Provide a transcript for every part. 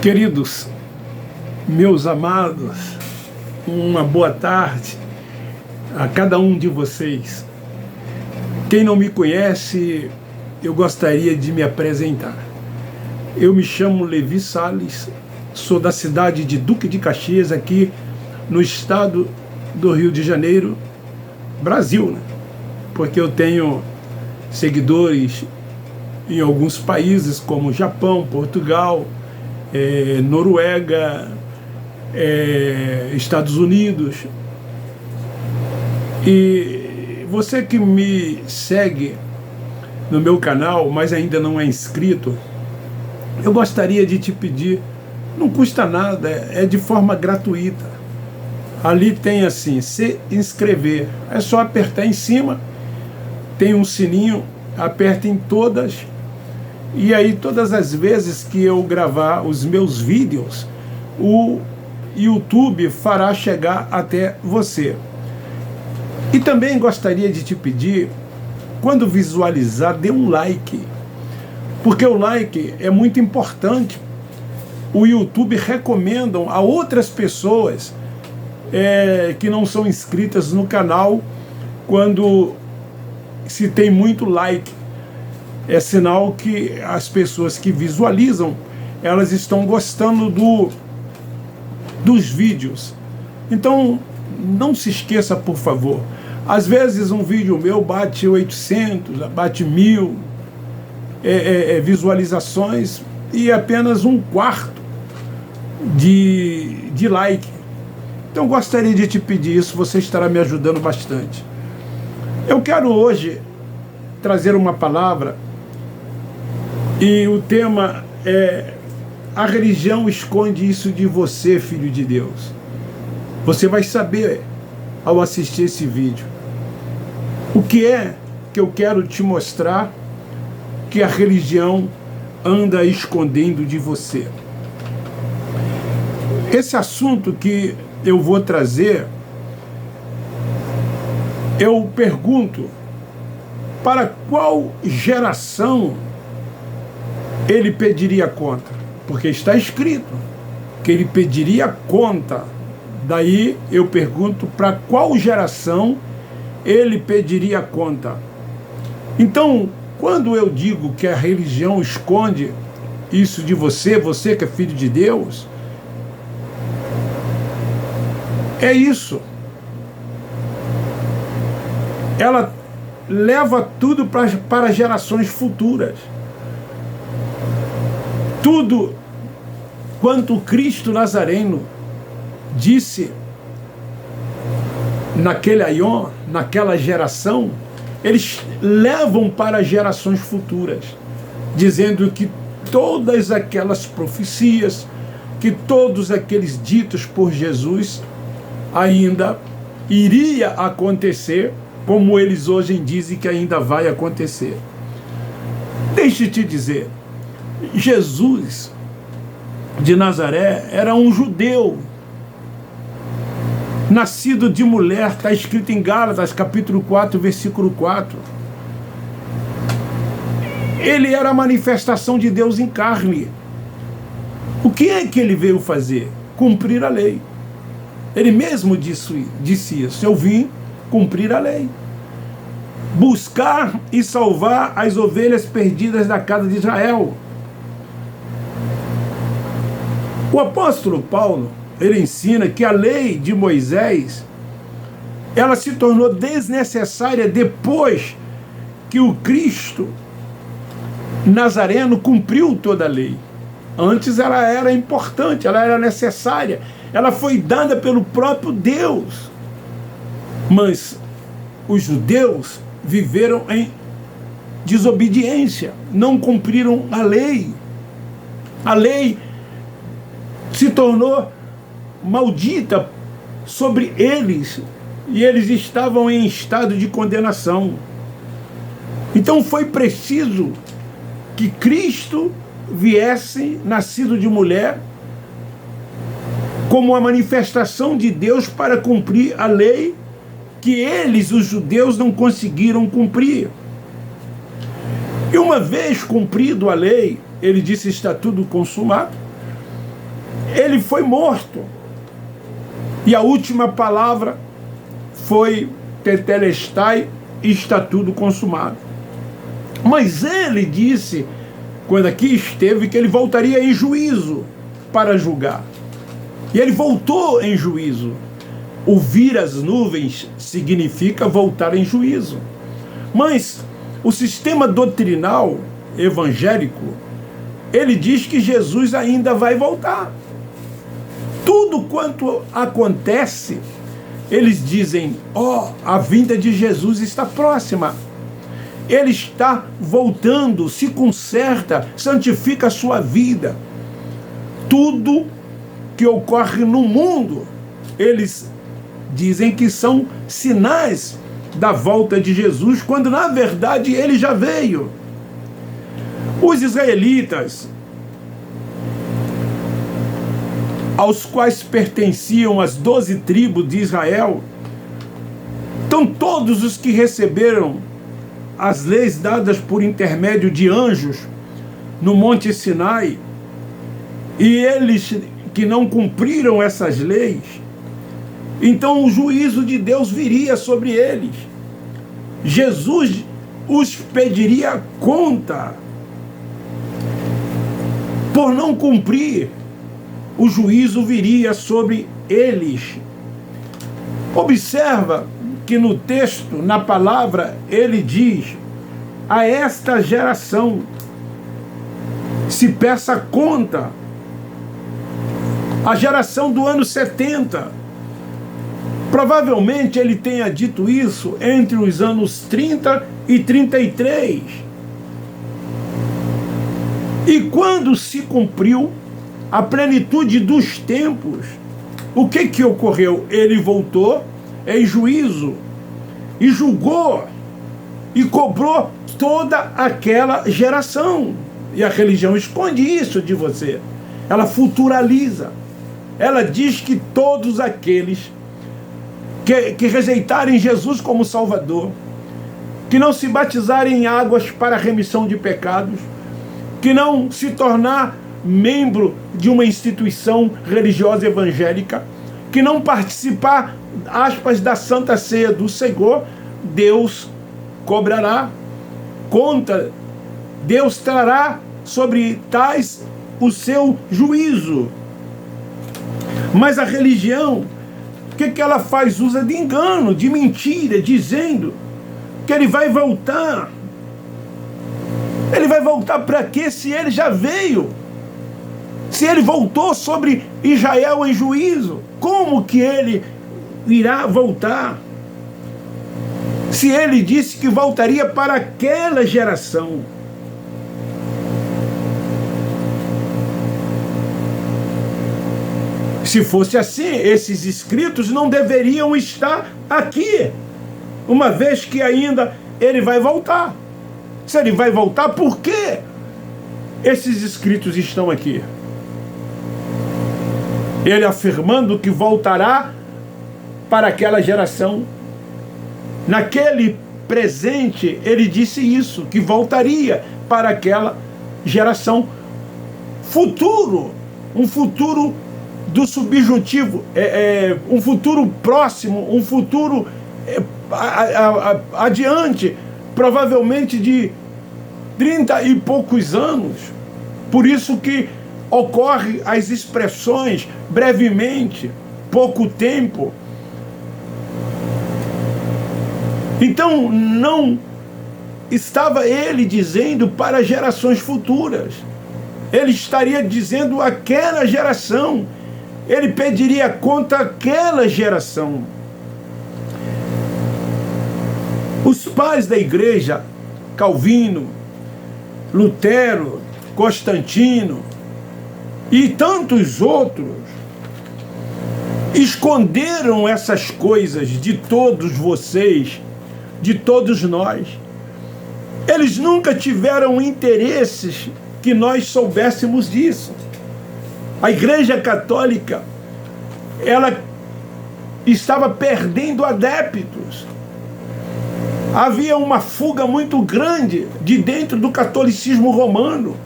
Queridos, meus amados, uma boa tarde a cada um de vocês. Quem não me conhece, eu gostaria de me apresentar. Eu me chamo Levi Salles, sou da cidade de Duque de Caxias, aqui no estado do Rio de Janeiro, Brasil, né? Porque eu tenho seguidores em alguns países como Japão, Portugal, Noruega, Estados Unidos. E você que me segue no meu canal, mas ainda não é inscrito, eu gostaria de te pedir, não custa nada, é de forma gratuita. Ali tem assim, se inscrever, é só apertar em cima, tem um sininho, aperta em todas, e aí todas as vezes que eu gravar os meus vídeos, o YouTube fará chegar até você. E também gostaria de te pedir, quando visualizar, dê um like, porque o like é muito importante. O YouTube recomenda a outras pessoas que não são inscritas no canal, quando se tem muito like. É sinal que as pessoas que visualizam, elas estão gostando dos vídeos. Então, não se esqueça, por favor. Às vezes um vídeo meu bate 800, bate 1000 visualizações e apenas 1/4 de like. Então gostaria de te pedir isso, você estará me ajudando bastante. Eu quero hoje trazer uma palavra e o tema é: a religião esconde isso de você, filho de Deus. Você vai saber ao assistir esse vídeo o que é que eu quero te mostrar que a religião anda escondendo de você. Esse assunto que eu vou trazer, eu pergunto, para qual geração ele pediria conta? Porque está escrito que ele pediria conta. Daí eu pergunto, para qual geração ele pediria conta? Então, quando eu digo que a religião esconde isso de você, você que é filho de Deus, é isso. Ela leva tudo para gerações futuras. Tudo quanto Cristo Nazareno disse naquele aion, naquela geração, eles levam para gerações futuras, dizendo que todas aquelas profecias, que todos aqueles ditos por Jesus ainda iria acontecer, como eles hoje dizem que ainda vai acontecer. Deixe-te te dizer, Jesus de Nazaré era um judeu, nascido de mulher, está escrito em Gálatas, capítulo 4, versículo 4. Ele era a manifestação de Deus em carne. O que é que ele veio fazer? Cumprir a lei. Ele mesmo disse isso: eu vim cumprir a lei, buscar e salvar as ovelhas perdidas da casa de Israel. O apóstolo Paulo, ele ensina que a lei de Moisés, ela se tornou desnecessária depois que o Cristo Nazareno cumpriu toda a lei. Antes ela era importante, ela era necessária, ela foi dada pelo próprio Deus. Mas os judeus viveram em desobediência, não cumpriram a lei. A lei se tornou maldita sobre eles e eles estavam em estado de condenação. Então foi preciso que Cristo viesse, nascido de mulher, como a manifestação de Deus para cumprir a lei que eles, os judeus, não conseguiram cumprir. E uma vez cumprido a lei, ele disse: está tudo consumado. ele foi morto. E a última palavra foi tetelestai, está tudo consumado. Mas ele disse, quando aqui esteve, que ele voltaria em juízo para julgar. E ele voltou em juízo. Ouvir as nuvens significa voltar em juízo. Mas o sistema doutrinal evangélico, ele diz que Jesus ainda vai voltar. Tudo quanto acontece, eles dizem, a vinda de Jesus está próxima. Ele está voltando, se conserta, santifica a sua vida. Tudo que ocorre no mundo, eles dizem que são sinais da volta de Jesus, quando na verdade ele já veio. Os israelitas, aos quais pertenciam as 12 tribos de Israel, então todos os que receberam as leis dadas por intermédio de anjos no Monte Sinai, e eles que não cumpriram essas leis, então o juízo de Deus viria sobre eles. Jesus os pediria conta por não cumprir. O juízo viria sobre eles. Observa que no texto, na palavra, ele diz: a esta geração se peça conta. A geração do ano 70. Provavelmente ele tenha dito isso entre os anos 30 e 33. E quando se cumpriu a plenitude dos tempos, o que ocorreu? Ele voltou em juízo e julgou e cobrou toda aquela geração. E a religião esconde isso de você. Ela futuraliza. Ela diz que todos aqueles que rejeitarem Jesus como Salvador, que não se batizarem em águas para a remissão de pecados, que não se tornar membro de uma instituição religiosa evangélica, que não participar, aspas, da Santa Ceia do Senhor, Deus cobrará conta, Deus trará sobre tais o seu juízo. Mas a religião, o que ela faz? Usa de engano, de mentira, dizendo que ele vai voltar. Ele vai voltar para quê se ele já veio? Se ele voltou sobre Israel em juízo, como que ele irá voltar? Se ele disse que voltaria para aquela geração. Se fosse assim, esses escritos não deveriam estar aqui, uma vez que ainda ele vai voltar. Se ele vai voltar, por que esses escritos estão aqui? Ele afirmando que voltará para aquela geração. Naquele presente, ele disse isso, que voltaria para aquela geração. Futuro, um futuro do subjuntivo, um futuro próximo, um futuro adiante, provavelmente de 30 e poucos anos. Por isso que ocorre as expressões brevemente, pouco tempo. Então não estava ele dizendo para gerações futuras. Ele estaria dizendo àquela geração. Ele pediria conta àquela geração. Os pais da igreja, Calvino, Lutero, Constantino e tantos outros, esconderam essas coisas de todos vocês, de todos nós. Eles nunca tiveram interesses que nós soubéssemos disso. A Igreja Católica, ela estava perdendo adeptos. Havia uma fuga muito grande de dentro do catolicismo romano.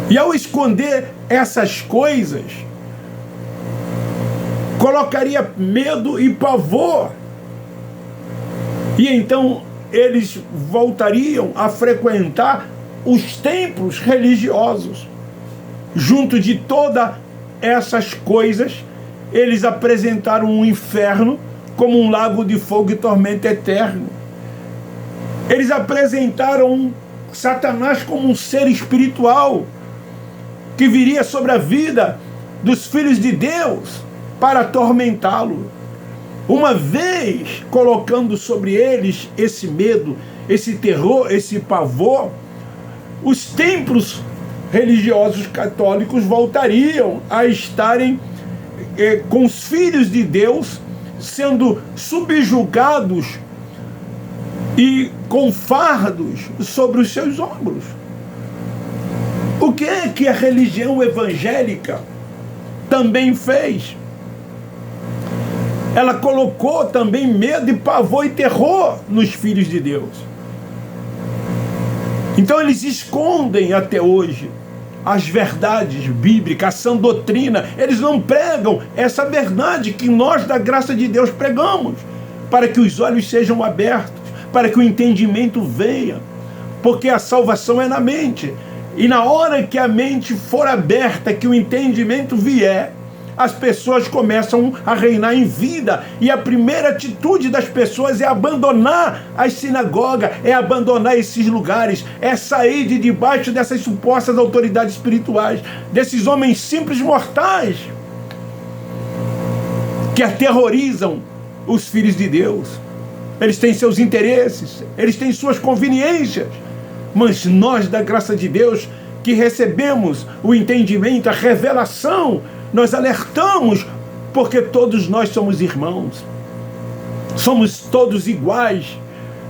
E ao esconder essas coisas, colocaria medo e pavor. E então eles voltariam a frequentar os templos religiosos. Junto de todas essas coisas, eles apresentaram um inferno como um lago de fogo e tormento eterno. Eles apresentaram Satanás como um ser espiritual que viria sobre a vida dos filhos de Deus para atormentá-lo. Uma vez colocando sobre eles esse medo, esse terror, esse pavor, os templos religiosos católicos voltariam a estarem com os filhos de Deus sendo subjugados e com fardos sobre os seus ombros. O que é que a religião evangélica também fez? Ela colocou também medo e pavor e terror nos filhos de Deus. Então eles escondem até hoje as verdades bíblicas, a sã doutrina. Eles não pregam essa verdade que nós, da graça de Deus, pregamos, para que os olhos sejam abertos, para que o entendimento venha, porque a salvação é na mente. E na hora que a mente for aberta, que o entendimento vier, as pessoas começam a reinar em vida. E a primeira atitude das pessoas é abandonar as sinagogas, é abandonar esses lugares, é sair de debaixo dessas supostas autoridades espirituais, desses homens simples mortais que aterrorizam os filhos de Deus. Eles têm seus interesses, eles têm suas conveniências, mas nós, da graça de Deus, que recebemos o entendimento, a revelação, nós alertamos, porque todos nós somos irmãos, somos todos iguais,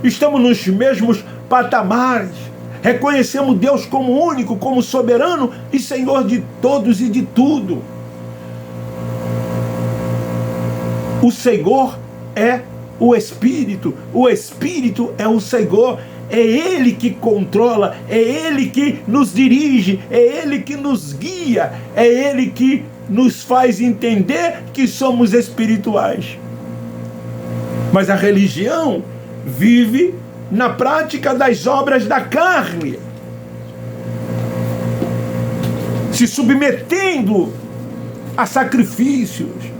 estamos nos mesmos patamares, reconhecemos Deus como único, como soberano e Senhor de todos e de tudo. O Senhor é o Espírito é o Senhor. É Ele que controla, é Ele que nos dirige, é Ele que nos guia, é Ele que nos faz entender que somos espirituais. Mas a religião vive na prática das obras da carne, se submetendo a sacrifícios,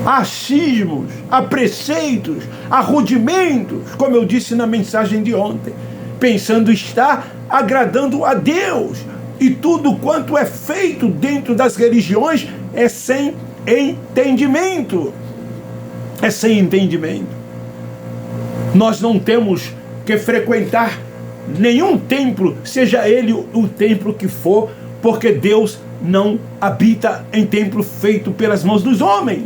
a achismos, a preceitos, a rudimentos, como eu disse na mensagem de ontem, pensando estar agradando a Deus. E tudo quanto é feito dentro das religiões é sem entendimento. É sem entendimento. Nós não temos que frequentar nenhum templo, seja ele o templo que for, porque Deus não habita em templo feito pelas mãos dos homens.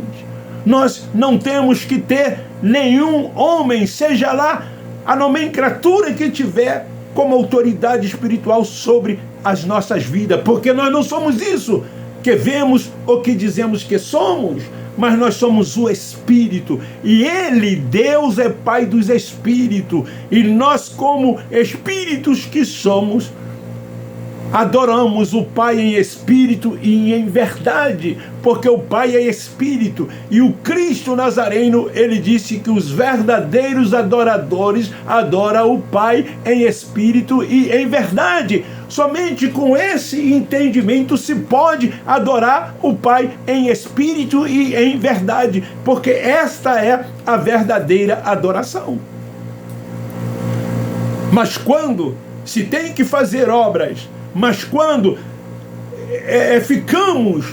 Nós não temos que ter nenhum homem, seja lá a nomenclatura que tiver, como autoridade espiritual sobre as nossas vidas, porque nós não somos isso que vemos ou que dizemos que somos, mas nós somos o Espírito, e Ele, Deus, é Pai dos Espíritos, e nós, como Espíritos que somos, adoramos o Pai em espírito e em verdade, porque o Pai é espírito, e o Cristo Nazareno, ele disse que os verdadeiros adoradores adoram o Pai em espírito e em verdade. Somente com esse entendimento se pode adorar o Pai em espírito e em verdade, porque esta é a verdadeira adoração. Mas quando se tem que fazer obras, mas quando ficamos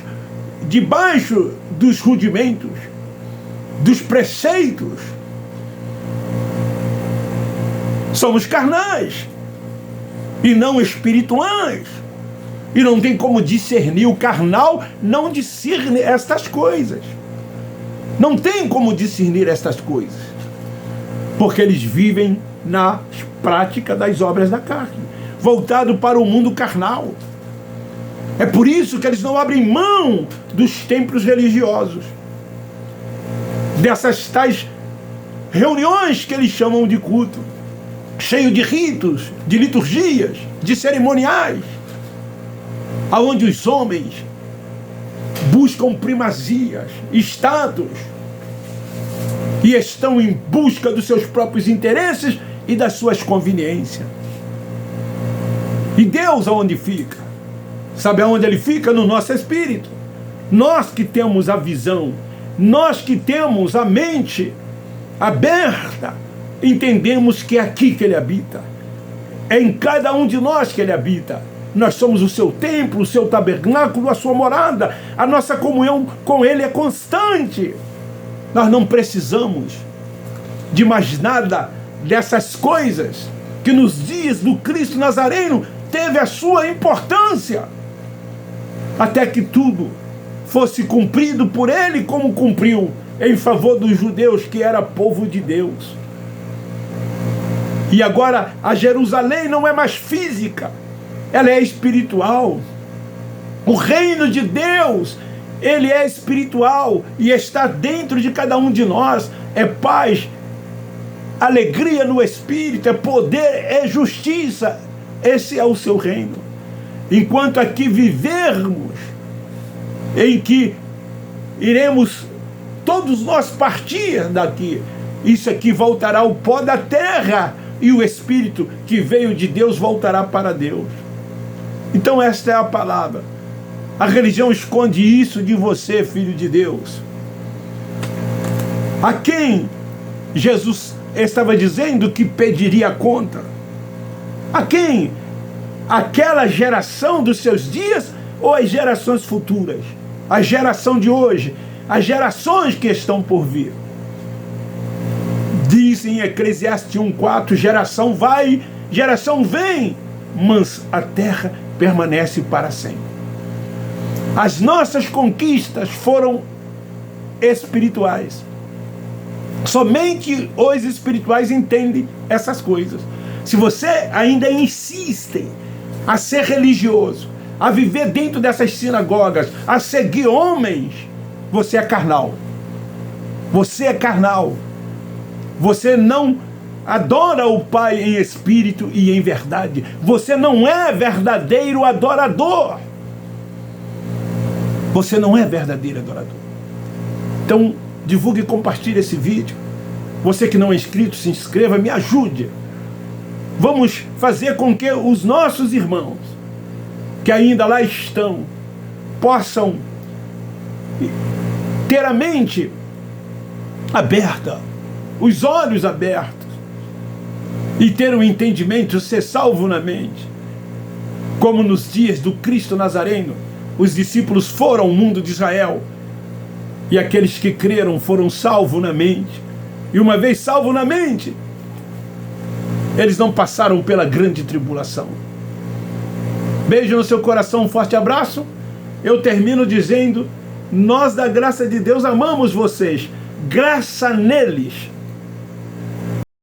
debaixo dos rudimentos, dos preceitos, somos carnais e não espirituais, e não tem como discernir. O carnal não discerne estas coisas, não tem como discernir estas coisas, porque eles vivem na prática das obras da carne, voltado para o mundo carnal. É por isso que eles não abrem mão dos templos religiosos, dessas tais reuniões que eles chamam de culto, cheio de ritos, de liturgias, de cerimoniais. aonde os homens buscam primazias, status, e estão em busca dos seus próprios interesses e das suas conveniências. E Deus aonde fica? Sabe aonde Ele fica? No nosso espírito. Nós que temos a visão, nós que temos a mente aberta, entendemos que é aqui que Ele habita. É em cada um de nós que Ele habita. Nós somos o seu templo, o seu tabernáculo, a sua morada. A nossa comunhão com Ele é constante. Nós não precisamos de mais nada dessas coisas que nos dias do Cristo Nazareno teve a sua importância, até que tudo fosse cumprido por Ele, como cumpriu em favor dos judeus, que era povo de Deus. E agora a Jerusalém não é mais física, ela é espiritual. O reino de Deus, ele é espiritual e está dentro de cada um de nós. É paz, alegria no espírito, é poder, é justiça. Esse é o seu reino. Enquanto aqui vivermos, em que iremos todos nós partir daqui, isso aqui voltará ao pó da terra, e o espírito que veio de Deus voltará para Deus. Então esta é a palavra. A religião esconde isso de você, filho de Deus. A quem Jesus estava dizendo que pediria conta? A quem? Aquela geração dos seus dias ou as gerações futuras? A geração de hoje, as gerações que estão por vir. Diz em Eclesiastes 1:4, geração vai, geração vem, mas a terra permanece para sempre. As nossas conquistas foram espirituais. Somente os espirituais entendem essas coisas. Se você ainda insiste a ser religioso, a viver dentro dessas sinagogas, a seguir homens, você é carnal. Você é carnal. Você não adora o Pai em espírito e em verdade. Você não é verdadeiro adorador. Você não é verdadeiro adorador. Então, divulgue e compartilhe esse vídeo. Você que não é inscrito, se inscreva, me ajude. Vamos fazer com que os nossos irmãos, que ainda lá estão, possam ter a mente aberta, os olhos abertos, e ter um entendimento, ser salvo na mente. Como nos dias do Cristo Nazareno, os discípulos foram ao mundo de Israel, e aqueles que creram foram salvos na mente. E uma vez salvos na mente, eles não passaram pela grande tribulação. Beijo no seu coração, um forte abraço. Eu termino dizendo: nós da graça de Deus amamos vocês. Graça neles